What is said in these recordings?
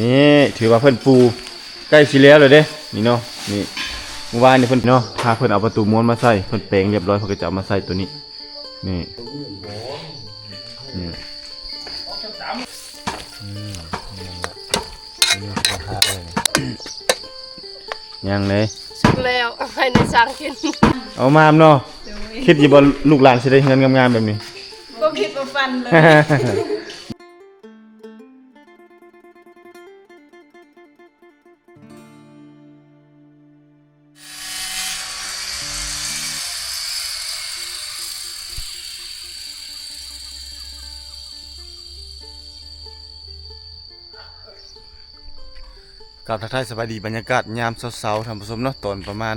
นี่ถือว่าเพิ่นปูใกล้สิแล้วเลยเด้นี่เนาะนี่เมื่อวานนี่เพิ่นเนาะพาเพิ่นเอาประตูม้วนมาใส่เพิ่นแปลงเรียบร้อยเพิ่นก็จะเอามาใส่ตัวนี้นี่ยังเลยสุกแล้วเอาให้ในช้างกินเอามาเนาะคิดอยู่บ่ลูกหลานสิได้เงินงามๆแบบนี้บ่คิดบ่ฟันเลยกับทักทายสบายดีบรรยากาศยามเช้าๆท่านผู้ชมเนาะตอนประมาณ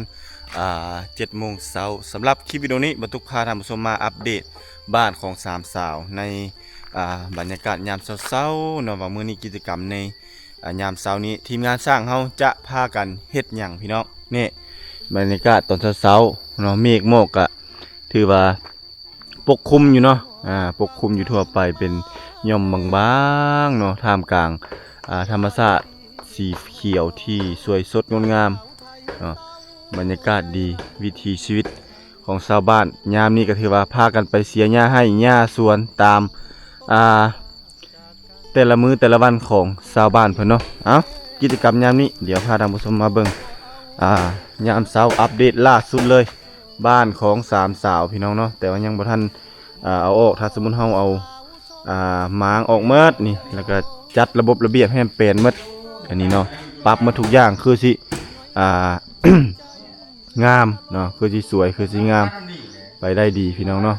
7 โมงเช้าสำหรับคลิปวิดีโอนี้บรรทุกพาท่านผู้ชมมาอัปเดตบ้านของสามสาวในบรรยากาศยามเช้าๆเนาะว่ามื้อนี้กิจกรรมในยามเช้านี้ทีมงานสร้างเฮาจะพากันเฮ็ดหยังพี่น้องนี่บรรยากาศตอนเช้าๆเนาะเมฆหมอกก็ถือว่าปกคลุมอยู่เนาะปกคลุมอยู่ทั่วไปเป็นหย่อมบางๆเนาะท่ามกลางธรรมชาติสีเขียวที่สวยสดงดงามบรรยากาศดีวิถีชีวิตของชาวบ้านยามนี้ก็ถือว่าพากันไปเสียหญ้าให้หญ้าสวนตามแต่ละมื้อแต่ละวันของชาวบ้านเพิ่นเนาะเอากิจกรรมยามนี้เดี๋ยวพาท่านผู้ชมมาเบิ่งยามเช้าอัปเดตล่าสุดเลยบ้านของสามสาวพี่น้องเนาะแต่ว่ายังบ่ทันเอาออกถ้าสมมุติเฮาเอาหมางออกเมิดนี่แล้วก็จัดระบบระเบียบให้มันเป็นหมดอันนี้เนาะปรับมาทุกอย่างคือสิงามเนาะคือสิสวยคือสิงามไปได้ดีพี่น้องเนาะ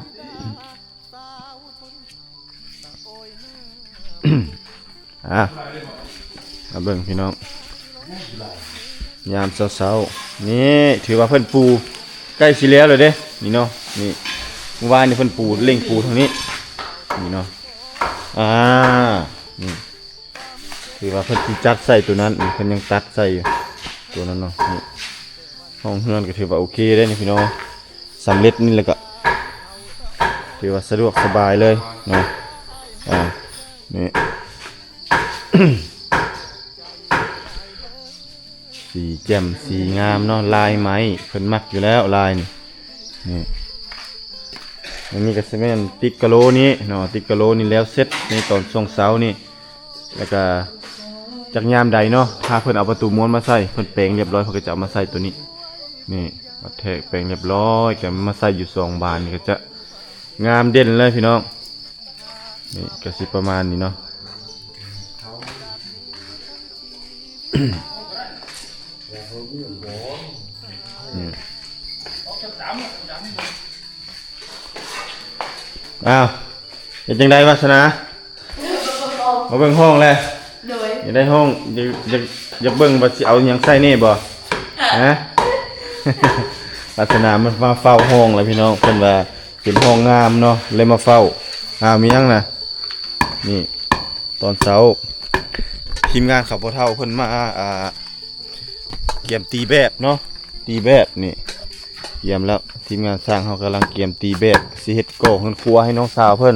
มาเบิ่งพี่น้องยามเช้าๆนี่ถือว่าเพิ่นปูใกล้สิแล้วเลยเด้นี่เนาะนี่เมื่อวานนี่เพิ่นปูเล่งปูทางนี้นี่เนาะนี่ถือว่าเพิ่นสิจัดใส่ตัวนั้นเพิ่นยังตัดใส่อยู่ตัวนั้นเนาะนี่ห้องเฮือนก็ถือว่าโอเคได้นี่พี่น้องสำเร็จนี่แล้วก็ถือว่าสะดวกสบายเลยเนาะนี่ สีแจ่มสีงามเนาะลายไม้เพิ่นมักอยู่แล้วลายนี่อันนี้ก็จะเป็นติกกะโลนี้เนาะติกกะโลนี่แล้วเสร็จในตอนช่วงเช้านี่แล้วก็จากยามใดเนาะถ้าเพิ่นเอาประตูม้วนมาใส่เพิ่นแปลงเรียบร้อยเพิ่นก็จะเอามาใส่ตัวนี้นี่มาแทกแปลงเรียบร้อยก็มาใส่อยู่2 บานนี่ก็จะงามเด่นเลยพี่น้องนี่ก็สิประมาณนี้เนาะอ้าวเป็นจังไดวาสนามาเบิ่งห้องเลยอยากได้ห้องอยากเบิ่งว่าสิเอาหยังใส่นี่บ่ฮะวาสนามันมาเฝ้าห้องเลยพี่น้องเพิ่นว่าเป็นห้องงามเนาะเลยมาเฝ้ามีหยังน่ะนี่ตอนเช้าทีมงานขับรถเท่าเพิ่นมาเกี่ยมตีแบบเนาะตีแบบนี่เยี่ยมแล้วทีมงานสร้างเขากำลังเกี่ยมตีแบบสิเฮ็ดโก่งครัวให้น้องสาวเพิ่น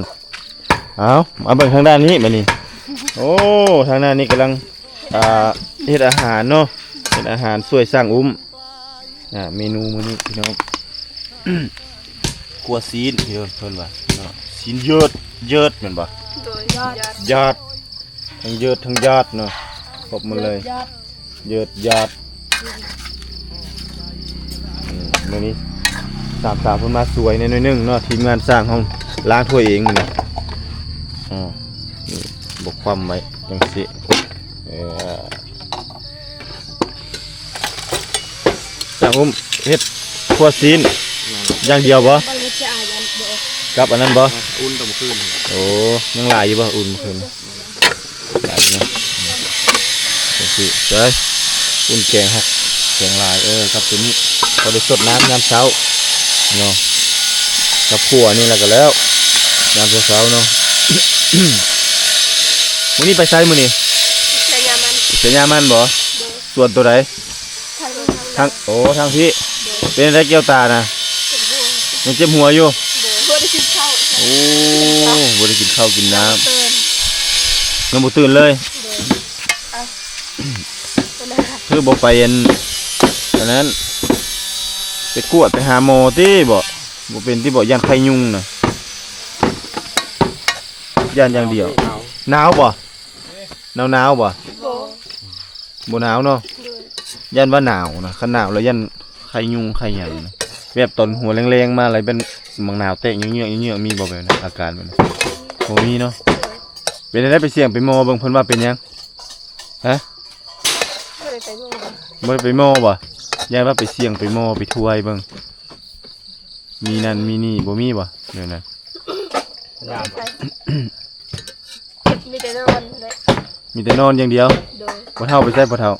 เอามาเบิ่งทางด้านนี้มานี่โอ้ทางด้านนี้กำลังเฮ็ดอาหารเนาะเฮ็ดอาหารช่วยสร้างเมนูมื้อนี้พี่น้องครัวซีนเพิ่นว่าเนาะซีนเยิดแม่นบ่ยอดทั้งเยิดทั้งยอดเนาะครบหมดเลยเยิดยอดมื้อนี้สามสาวเพิ่นมาสวยในน้อยนึงเนาะทีมงานสร้างห้องล้างถ้วยเองมื้อนี้นี่บกความไว้จังซี่สร้างเฮ็ดครัวซีนอย่างเดียวบ่กับอันนั้นบ่อุ่นตะมื้อคืนโอ้ยังหลายอยู่บ่อุ่นมื้อคืนหลายเนาะจังซี่เด้ออุ่นแกงหลายครับตัวนี้พอได้สดน้ำยามเช้าเนาะกับขั่วนี่แหละก็แล้วยามเช้าเนาะ มื้อนี้ไปไสมื้อนี้เสียยามันบ่ส่วนตัวใดทางพี่เป็นอะไรเกี่ยวตานะยังเจ็บหัวอยู่บ่ได้กินข้าวโอ้บ่ได้กินข้าวกินน้ำยังบ่ตื่นเลย คือบ่ไปอันนั้นไปกวดไปหาหมอติบ่เป็นที่บ่ย่านไข้ยุงน่ะย่านอย่างเดียวหนาวบ่หนาวบ่ บ่ บ่หนาวเนาะ โดย ย่านว่าหนาวนะคันหนาวแล้วย่านไข้ยุงไข้หยังนะแบบตอนหัวแรงๆมาอะไรเป็นมังนาวเตะเยือกๆมีบ่แบบนั้นอาการแบบนั้นบ่มีเนาะเป็นได้ไปเสี่ยงไปหมอเบิ่งเพิ่นว่าเป็นหยังฮะ บ่ได้ไปโรงพยาบาล บ่ได้ไปหมอบ่ย่านว่าไปเสี่ยงไปหมอไปทวยเบิ่งมีนั่นมีนี่บ่มีบ่เดี๋ยวนั้น ไปมีแต่นอนเลย มีแต่นอนอย่างเดียว โดย บ่เฒ่าไปใส่บ่เฒ่า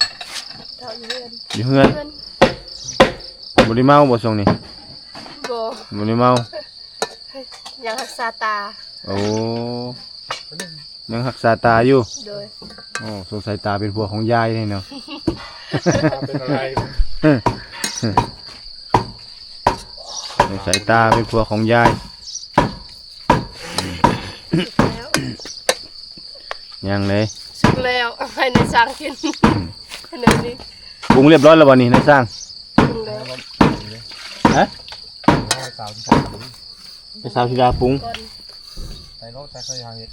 เท่าเรือน อยู่เฮือน เพื่อน บ่ได้เมาบ่ช่วงนี้ บ่ บ่ได้เมา ยังรักษาตา โอ้ยังรักษาตาอยู่ โดย โอ้สงสัยตาเป็นพวกของยายนี่เนาะ เป็นอะไร สงสัยตาเป็นพวกของยาย แล้ว ยังเลย สุกแล้วเอาให้ในช้างกินขนมนี้ ปรุงเรียบร้อยแล้ววันนี้นายสร้าง กินแล้ว ฮะ สาวที่ทำ ไปสาวธิดาปรุง ก่อน ใส่รถใส่เคยทำเห็ด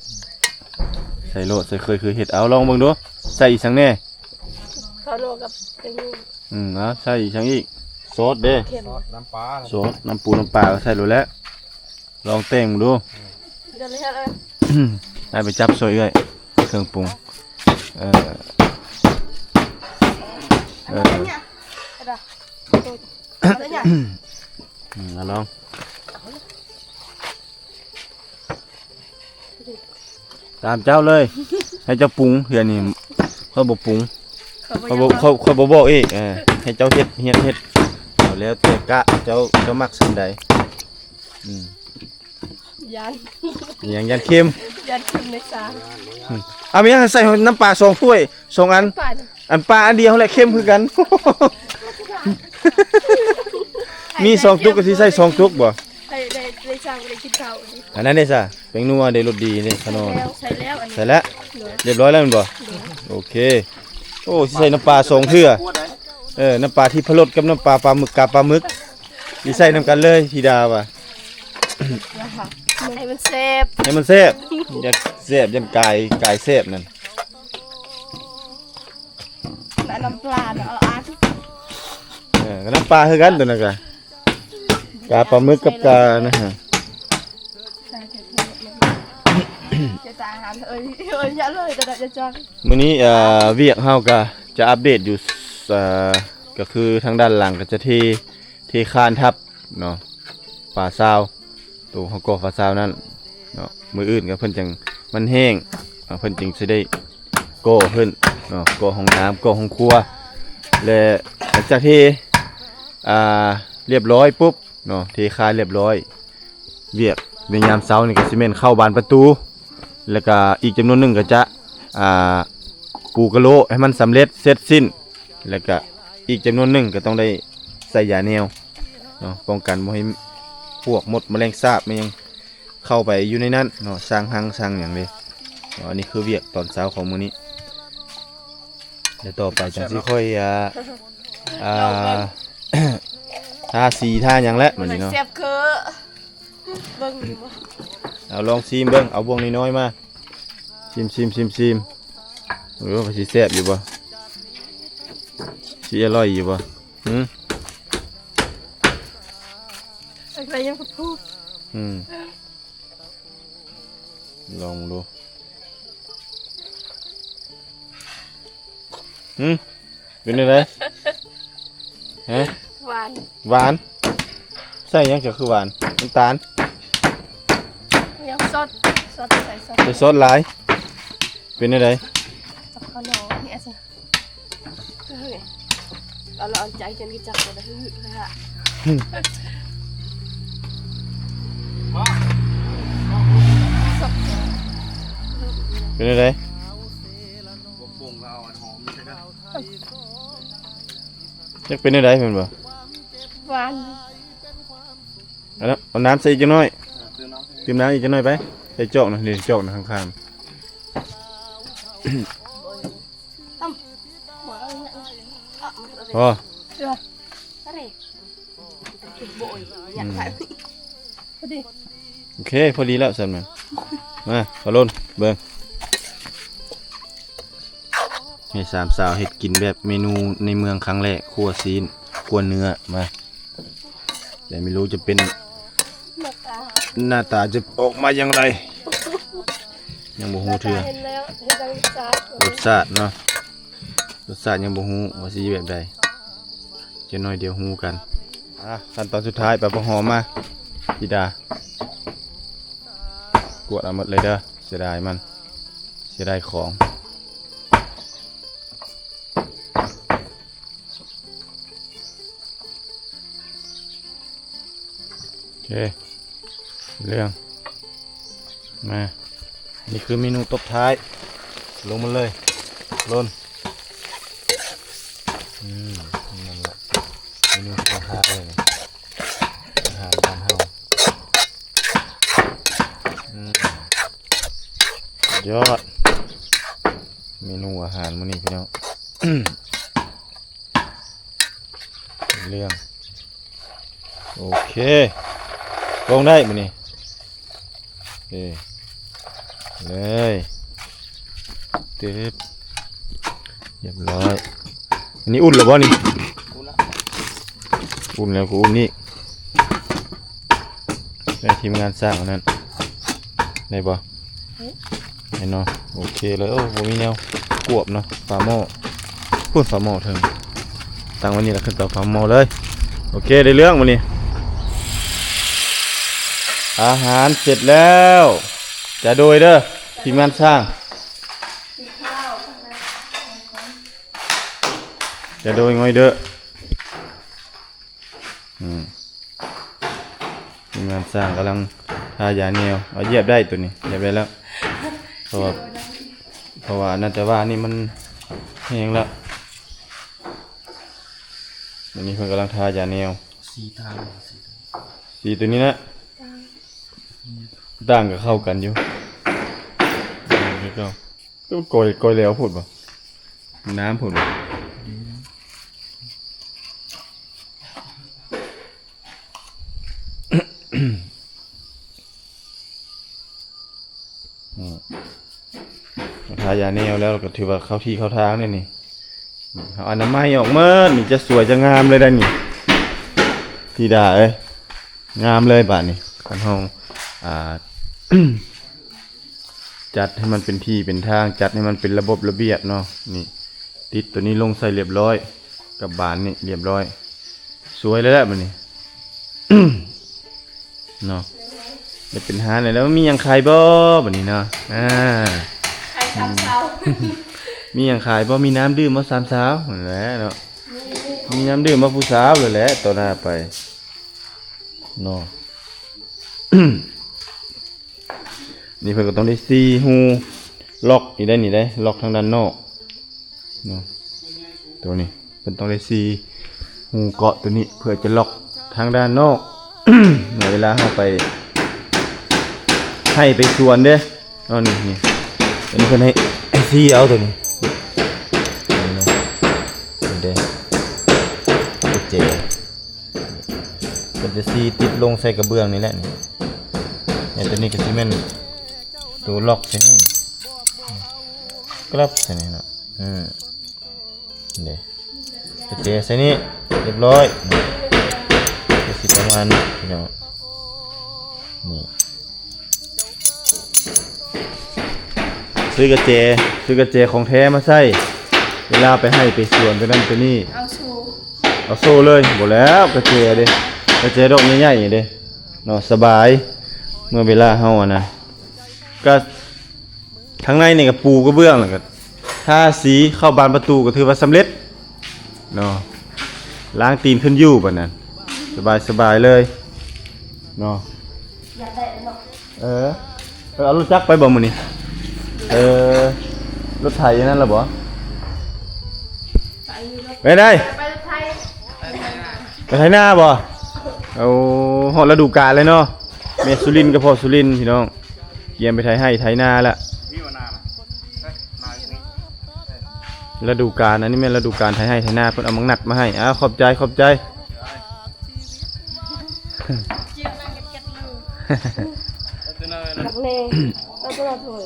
ใส่โลดใส่เคยคือเห็ดเอาลองเบิ่งดูใส่อีกสังแน่ เขาโลกับเป็นงู เอาใส่อีกสังอีกซอสเด้ เข็ม ซอสน้ำปลา ซอสน้ำปูน้ำปลาก็ใส่โลดแล้วลองเต่งดู เดี๋ยวเลยฮะเลย ได้ไปจับซอยด้วยเครื่องปรุงเออ เนี่ยอะไรอะไรเนี่ย เอาลองตามเจ้าเลย ให้เจ้าปรุงเฮือนี่เขาบ่ปรุง เขาบ่บอกอีกให้เจ้าเฮ็ดเอาแล้วแต่กะเจ้ามักสิ่งใดอืม ยัน อย่างยันเค็ม ยันขึ้นในช้าง เอามีใส่น้ำปลา2ถ้วย2อัน ป่าน อันปลาอันเดียวแหละเค็มคือกัน มี2จุกก็สิใส่2จุกบ่ ให้ได้ช้างได้กินข้าวดิ อันนั้นได้ซะเป็นนัวได้รสดีนี่ขนม แล้วใส่แล้วอันนี้ ใส่แล้ว โดย เรียบร้อยแล้วแม่นบ่โอเคโอ้สิใส่น้ำปลา2เทื่อน้ำปลาที่พะโลดกับน้ำปลาปลาหมึกกับปลาหมึกสิใส่นํกันเลยธิดาว่ะ นะคะให้มันแซ่บ ให้มันแซ่บอย่าแซ่บยันกายแซ่บนั่น แล้วน้ำปลาเนาะเอาอัด ก็น้ำปลาคือกันตัวนั้นก็กาปลาหมึกกับกานะฮะ ใส่เผ็ดจะตายหามเอ้ยอย่าเลยแต่จะจัง มื้อนี้เวียกเฮาก็จะอัปเดตอยู่ก็คือทางด้านหลังก็จะเทคานทับเนาะฝาซาวตัวเฮาก็ฝาซาวนั่นเนาะมื้ออื่นก็เพิ่นจังมันแห้งเพิ่นจึงสิได้ก่อขึ้นเนาะก่อห้องน้ำก่อห้องครัวและหลังจากที่เรียบร้อยปุ๊บเนาะเทคานเรียบร้อยเวียกในยามเช้านี่ก็สิแม่นเข้าบานประตูแล้วก็อีกจำนวนหนึงก็จะปูกะโลให้มันสำเร็จเสร็จสิ้นแล้วก็อีกจำนวนหนึงก็ต้องได้ใส่ยาแนวเนาะป้องกันบ่ให้พวกมดแมลงสาบมันยังเข้าไปอยู่ในนั้นเนาะสร้างหังสร้างอย่างเลยเนาะอันนี้คือเวียกตอนเช้าของมื้อนี้เดี๋ยวต่อไปจังสิค่อยท่าสีท่าหยังแล้วมื้อนี้เนาะ แซ่บคือเบิ่งดูบ่ เอาลองซีมเบิ่งเอาบวงน้อยๆมาซิมโอ้ว่าสิแซ่บอยู่บ่สิอร่อยอยู่บ่ อะไรยังพูด ลองดูเป็นไงฮะ หวาน หวานใส่หยังจะคือหวานน้ำตาล ยังสดใส่สด ใส่ซอสหลายเป็นไง ข้าวเหนียวนี่สิเฮ้ยเราเอาใจกันกิจักเลยนะฮึฮะ เป็นไง ปรุงเราหอมใช่ไหม จักเป็นไงเพิ่นบ่ หวาน เอาน้ำใส่อีกจักหน่อย ซื้อน้อง เติมน้ำอีกจักหน่อยไปใส่จอกนะนี่จอกนะข้าง หวาน พอ อะไรติดโบยอยากถ่ายพอดี โอเคพอดีแล้วสั่นมาขอล้นเบิ่งให้สามสาวเฮ็ดกินแบบเมนูในเมืองครั้งแรกคั่วซีนคั่วเนื้อมาแต่ไม่รู้จะเป็นหน้าตาจะออกมาอย่างไรยังบ่ฮู้เทื่อ เห็นแล้วเห็นดังจ้าร สชาติเนาะรสชาติยังบ่ฮู้ว่าสิแบบใดจะน้อยเดียวฮู้กันขั้นตอนสุดท้ายปลาหอมมาพี่ดากวดเอาหมดเลยเด้อเสียดายมันเสียดายของโอเคเรื่องมานี่คือเมนูตบท้ายลงมาเลยล้นนั่นแหละเมนูตบท้ายเลยนะอาหารบ้านเฮา ยอดเมนูอาหารมื้อนี้พี่น้อง เรื่องโอเคลงได้มื้อนี้โอเคเลยเต็บเรียบร้อยอันนี้อุ่นหรือบ่นี่อุ่นแล้วก็อุ่นนี่ได้ทีมงานสร้างอันนั้นได้บ่ไอ้เนาะโอเคเลยโอ้โหมีแนวกวบเนาะฝาหม้อพูดฝาหม้อเถิงตั้งวันนี้แล้วขึ้นต่อฝาหม้อเลยโอเคได้เรื่องวันนี้อาหารเสร็จแล้วจะโดยเด้อทีมงานสร้างจะโดยง่อยเด้อทีมงานสร้างกำลังทายาแนวเอาเหยียบได้ตัวนี้เหยียบได้แล้วเพราะว่าน่าจะว่านี่มันแห้งแล้วอันนี้เพิ่งกำลังทายาแนวสีตัวนี้นะต่างกับเข้ากันอยู่ก็โกยแล้วพูดป่ะน้ำพูดป่ะทายาแนวแล้วก็ถือว่าเข้าที่เข้าทางเนี่ยนี่เอาอนามัยออกมานี่จะสวยจะงามเลยได้นี่พี่ดาเอ้ยงามเลยบ้านนี่กันห้องจัดให้มันเป็นที่เป็นทางจัดให้มันเป็นระบบระเบียบเนาะนี่ติดตัวนี้ลงใส่เรียบร้อยกับบานนี่เรียบร้อยสวยเลยแหละมันนี่ เนาะได้เป็นหาเลยแล้วมีอย่างขายบ่แบบนี้เนาะใครสามสาว มีอย่างขายบ่มีน้ำดื่มมาสามสาวนั่นแหละเนาะมีน้ำดื่มมาผู้สาวเลยแหละต่อหน้าไปเนาะ นี่เพิ่นก็ต้องได้ซีฮูล็อกอีกได้นี่ได้ล็อกทางด้านนอกเนาะตัวนี้เพิ่นต้องได้ซีฮูเกาะตัวนี้เพื่อจะล็อกทางด้านนอก ในเวลาเฮาไปสวนเด้เอานี่อันนี้เพิ่นให้ซีเอาตัวนี้นี่เนาะเด้เจเพิ่นจะซีติดลงใส่กระเบื้องนี่แหละนี่ตัวนี้ก็สิแม่นตัวล็อกใช่ไหมกลับใช่ไหมเนาะเดี๋ยวเจใส่นี่เรียบร้อยจะสิประมาณนี้เนาะนี่ซื้อกระเจของแท้มาใส่เวลาไปให้ไปสวนไปนั่นไปนี่เอาโซ่เลยบ่แล้วกระเจเด้กระเจดอกใหญ่ๆเด้เนาะสบายเมื่อเวลาเฮานะก็ข้างในนี่ก็ปูกระเบื้องแล้วก็ทาสีเข้าบานประตูก็ถือว่าสำเร็จเนาะล้างตีนขึ้นอยู่บัดนั้นสบายเลยเนาะอยากได้เนาะเอารถจักรไปบ่มื้อนี้รถไถนั่นล่ะบ่ไปได้ไปไถนาบ่เอาฮอดฤดูกาลเลยเนาะเมสุรินกับพ่อสุรินพี่น้องเยี่ยมไปไถให้ไถนาละ ฤดูกาลอันนี้แม่นฤดูกาลไถให้ไถนาเพิ่นเอามังนัดมาให้อ้าวขอบใจขอบใจ นักเลงเราก็เราถอย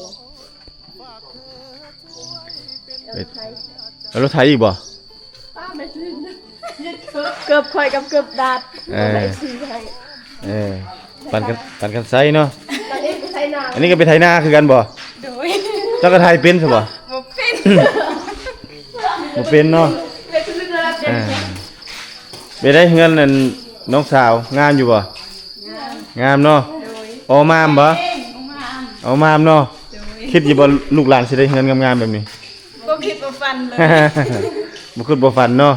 แล้วรถไถอีกบ่ ป้าไม่ซื้อเกือบคอยกับเกือบดาดไม่ซื้อให้ ปั่นกันไซเนาะ ตอนนี้ไปใช้นา อันนี้ก็ไปไถนาคือกันบ่ โดย เจ้าก็ไถเป็นใช่บ่ บ่เป็น บ่เป็นเนาะ เป็นคือระดับเด่น ไปได้เฮือนนั่นน้องสาวงามอยู่บ่งามเนาะเอามามบ่เอามามเนาะคิดอยู่บ่ลูกหลานสิได้เฮือนงามๆแบบนี้ บ่คิดบ่ฟันเลย บ่คิดบ่ฝันเนาะ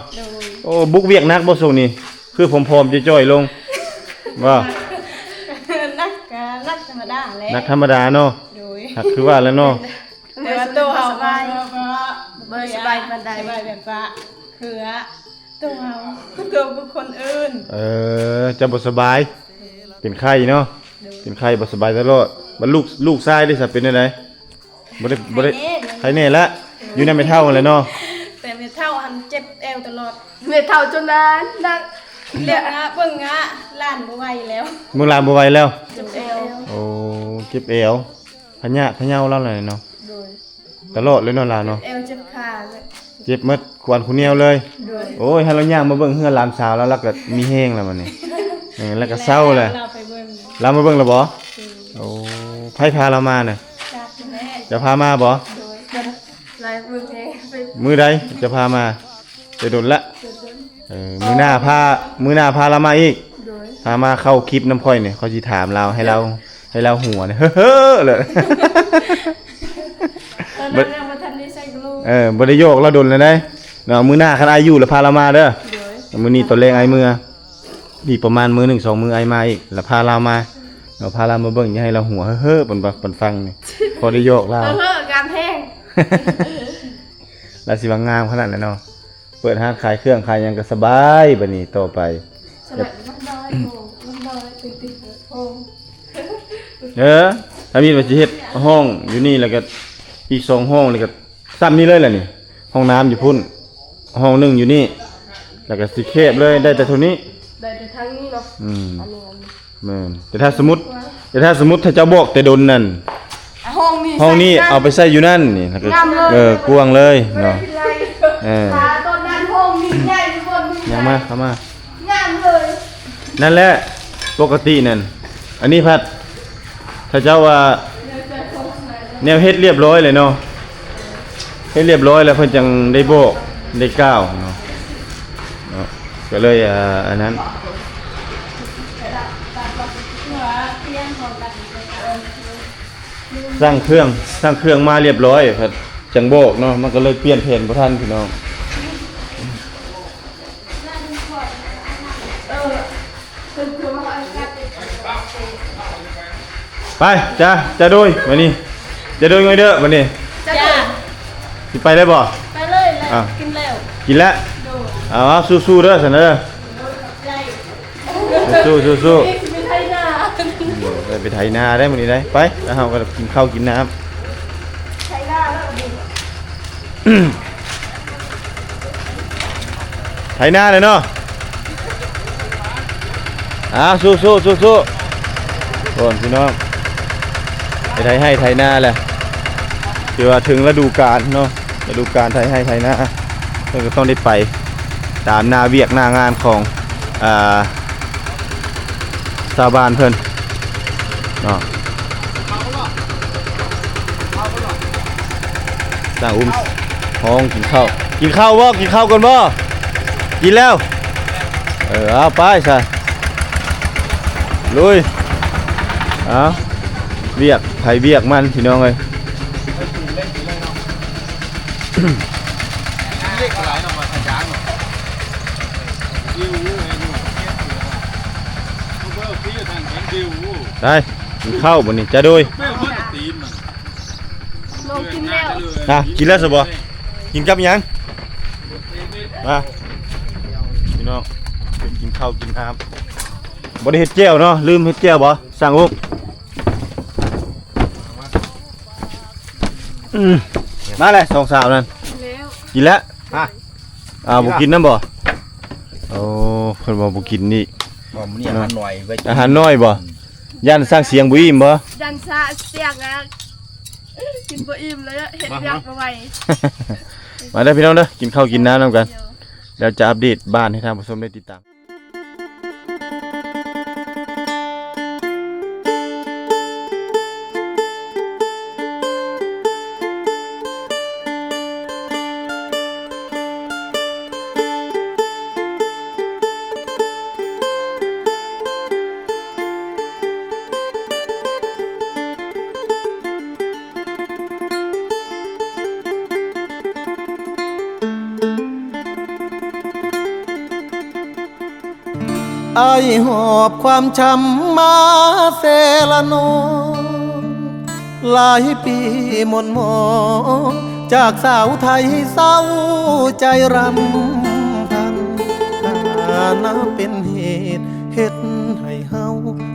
โอ้บุกเวียกนักบ่ส่งนี่คือผอมๆจ้อยๆลงบ่ นักธรรมดาแหละ นักธรรมดาเนาะ โดย หักคือว่าแล้วเนาะ แต่ว่าตัวเฮาบ่สบายปานใด สบายแบบว่าคือตัวเราตัวบุคคลอื่น จะบ่สบายเป็นไข้เนาะเป็นไข้บ่สบายตลอดบัดลูกชายได้ซะเป็นจังได๋บ่ได้ไข้แน่ละอยู่ในไม่เท่ากันเลยเนาะ แต่เมื่อเท่าหันเจ็บแอวตลอด เมื่อเท่าจนนั้นนัก เรียกงะเบิ่งงะล้านบ่ไหวแล้ว มื้อลามบ่ไหวแล้ว เจ็บแอว โอ้เจ็บเอวพะยะเล่าหน่อยเนาะ โดย ตลอดเลยเนาะล่ะเนาะ เอวเจ็บขาเลย เจ็บหมดควรคูเหนียวเลย โดย โอ้ยให้เราย่างมาเบิ่งเฮือนหลานสาวแล้วก็มีแห้งแล้วบัดนี้แล้วก็เศร้าเลย เราไปเบิ่ง เรามาเบิ่งแล้วบ่โอ้ไผพาเรามาน่ะ จากแม่ จะพามาบ่ โดย ลายมือเพลงไป มื้อใดจะพามาจะโดนละมื้อหน้าพาเรามาอีก โดย พามาเข้าคลิปน้ำค่อยเนี่ยเขาสิถามเราให้เราหัวเนี่ยเฮ้อเลย ตอนนั้นยังบ่ทันได้ใส่กลูก บ่ได้โยกเราโดนเลยได้เนาะมื้อหน้าคันอายุแล้วพาเรามาเด้อ โดย มื้อนี้ตอนแรกไอ้มื้ออีกประมาณมื้อ1 2มื้อไอ้มาอีกแล้วพาเรามาเราพาเรามาเบิ่งอย่าให้เราหัวเฮ้อๆปนฟังนี่พอได้โยกเรา การแห้ง แล้วสิว่างามขนาดนั้นเนาะเปิดร้านขายเครื่องขายหยังก็สบายบัดนี้ต่อไป สลัดมันน้อยโหมันน้อยติดโห ถ้ามีว่าสิเฮ็ดห้องอยู่นี่แล้วก็อีก2ห้องนี่ก็ซ้ำนี้เลยแหละนี่ห้องน้ำอยู่พุ่นห้องหนึงอยู่นี่แล้วก็สิแคบเลยได้แต่เท่านี้ ได้แต่ทางนี้เนาะ อืม อันนี้ แม่นแต่ถ้าสมมุติถ้าเจ้าบอกแต่ดนนั่น ห้องนี้ ห้องนี้เอาไปใส่อยู่นั่นนี่แล้วก็กวางเลยเนาะตาตอนนั้นห้องนี้ใหญ่ทุกคนมี ยังมาเข้ามา งามเลย นั่นแหละปกตินั่นอันนี้พัดถ้าเจ้าว่าแนวเฮ็ดเรียบร้อยเลยเนาะเฮ็ดเรียบร้อยแล้วเพิ่นจังได้โบกได้ก้าวเนาะก็เลยอันนั้นสร้างเครื่องมาเรียบร้อยครับจังโบกเนาะมันก็เลยเปลี่ยนแผนบ่ทันพี่น้องไปจ้าโดยวันนี้จะโดยไงเด้อวันนี้ จ้า สิไปได้บ่ ไปเลยแหละ อ่ะ กินแล้ว กินแล้วเอาสู้ๆเด้อซั่นเด้อ ใจ สู้ ไม่ใช่หน้า ไปไถนาได้มื้อนี้ได้ไปแล้วเฮาก็กินข้าวกินน้ำ ใช้หน้าแล้วดิ ไถนาเลยเนาะสู้ก่อนพี่น้องไปไถให้ไถนาแหละถือว่าถึงฤดูกาลเนาะฤดูกาลไถให้ไถนาเพิ่นก็ต้องได้ไปตามหน้าเวียกหน้างานของชาวบ้านเพิ่นเนาะสร้างห้องกินข้าวบ่กินข้าวก่อนบ่กินแล้วเอาไปซะลุยเอาเวียกไผเวียกมันพี่น้องเอ้ย เล็กหลายเนาะมาทางยางเนาะดิวอยู่เบิ่งพี่ทางดิว ได้กินข้าวบ่นี่จะโดย เบิ่งเพิ่นตีนมัน ลงกินแล้ว กินแล้วซะบ่กินกับหยังมาพี่น้องกินข้าวกินน้ำบ่ได้เฮ็ดแจ่วเนาะลืมเฮ็ดแจ่วบ่สั่งอุกมาเลยสองสาวนั่น แล้ว กินแล้ว ฮะ บ่กินน้ำบ่โอ้เพิ่นว่าบ่กินนี่ บ่มื้อนี้อาหารหน่อยไว้ อาหารน้อยบ่ย่านสร้างเสียงบ่อิ่มบ่ ดันซาเสียงนะกินบ่อิ่มเลยอะเห็ดอยากมาไว มาเด้อพี่น้องเด้อกินข้าวกินน้ำนำกันแล้วจะอัปเดตบ้านให้ท่านผู้ชมได้ติดตามไอหอบความช้ำมาเซละนองหลายปีหม่นหมองจากสาวไทยเศร้าใจรำพันถ้านับเป็นเหตุเฮ็ดให้เฮา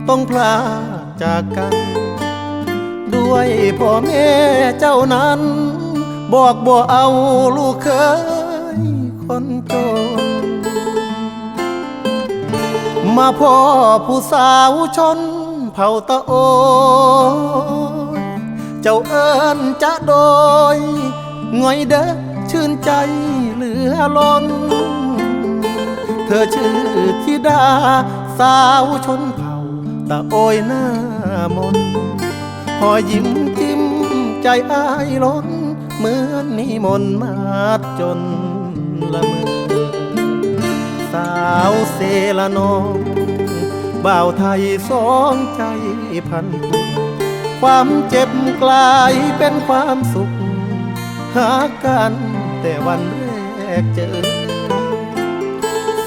ต้องพลาดจากกัน ด้วยพ่อแม่เจ้านั้นบอกบ่เอาลูกเคยคนจน มาพ่อผู้สาวชนเผ่าตะโอยเจ้าเอิญจะโดยง่อยเด้อชื่นใจเหลือล้นเธอชื่อธิดาสาวชนเผ่าตะโอยหน้ามนหอยยิ้มจิ้มใจอ้ายล้นเหมือนนิมนต์มาดจนละเมอสาวเซละนองบ่าวไทยสองใจพันผูกความเจ็บกลายเป็นความสุขหากันแต่วันแรกเจอ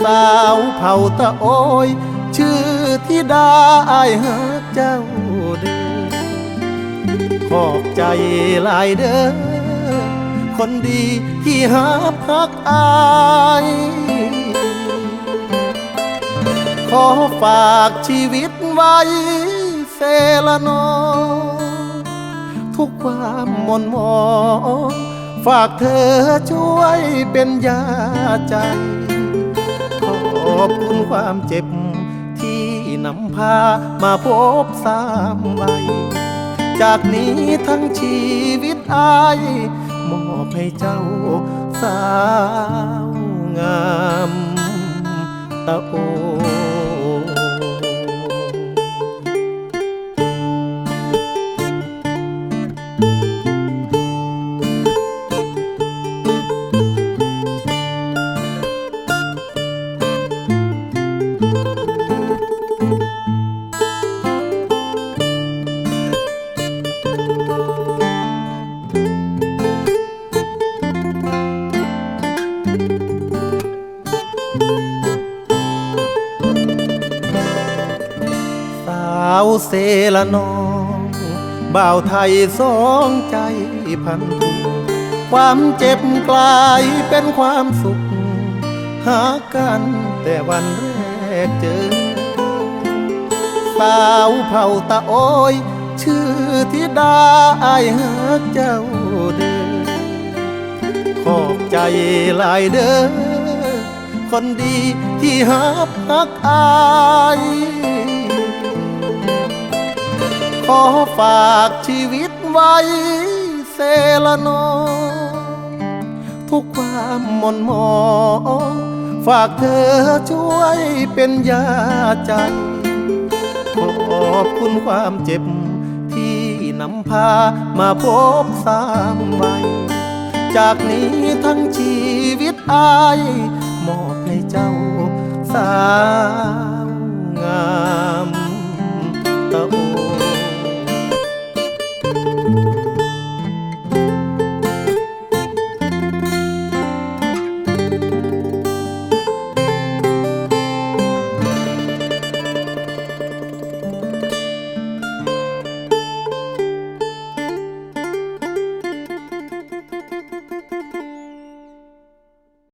สาวเผ่าตะโอยชื่อธิดาอายหาเจ้าเด้อขอบใจหลายเด้อคนดีที่หาพักอายขอฝากชีวิตไว้เซละนองทุกความหม่นหมองฝากเธอช่วยเป็นยาใจขอบคุณความเจ็บที่นำพามาพบสามใบจากนี้ทั้งชีวิตอายมอบให้เจ้าสาวงามตะโอเซละนองบ่าวไทยสองใจพันผูกความเจ็บกลายเป็นความสุขหากันแต่วันแรกเจอสาวเผ่าตะโอยชื่อธิดาอายหาเจ้าเด้อขอบใจหลายเด้อคนดีที่หาพักอายขอฝากชีวิตไว้เซละนองทุกความหม่นหมองฝากเธอช่วยเป็นยาใจขอบคุณความเจ็บที่นำพามาพบสามใบจากนี้ทั้งชีวิตอายมอบให้เจ้าสาวงาม